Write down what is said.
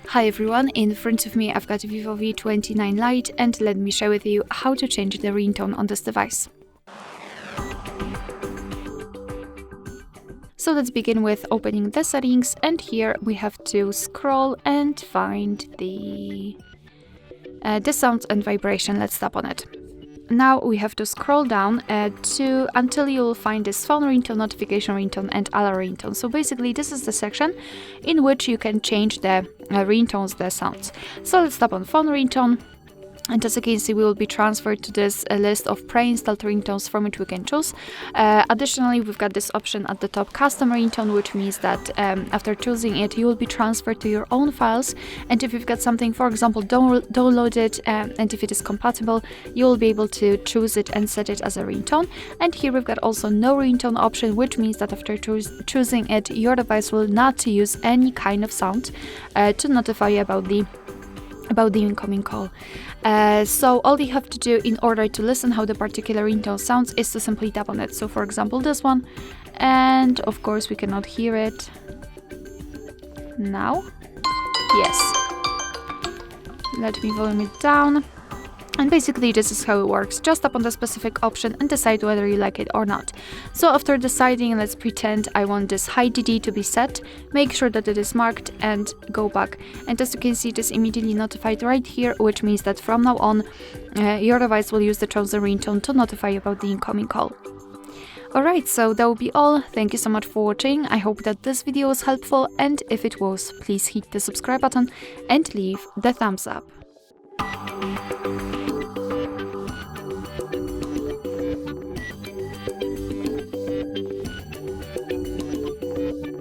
Hi everyone, in front of me I've got VIVO V29 Lite and let me share with you how to change the ringtone on this device. So let's begin with opening the settings, and here we have to scroll and find the sound and vibration. Let's tap on it. Now we have to scroll down until you'll find this phone ringtone, notification ringtone and alarm ringtone. So basically this is the section in which you can change the ringtones, the sounds. So let's tap on phone ringtone. And as you can see, we will be transferred to this list of pre-installed ringtones from which we can choose. Additionally, we've got this option at the top, custom ringtone, which means that after choosing it, you will be transferred to your own files. And if you've got something, for example, downloaded, and if it is compatible, you will be able to choose it and set it as a ringtone. And here we've got also no ringtone option, which means that after choosing it, your device will not use any kind of sound to notify you about the incoming call. So all you have to do in order to listen how the particular ringtone sounds is to simply tap on it. So for example this one, and of course we cannot hear it now. Yes, let me volume it down. And basically this is how it works. Just tap on the specific option and decide whether you like it or not. So after deciding, let's pretend I want this high DD to be set. Make sure that it is marked and go back. And as you can see, it is immediately notified right here, which means that from now on, your device will use the chosen ringtone to notify you about the incoming call. Alright, so that will be all. Thank you so much for watching. I hope that this video was helpful, and if it was, please hit the subscribe button and leave the thumbs up.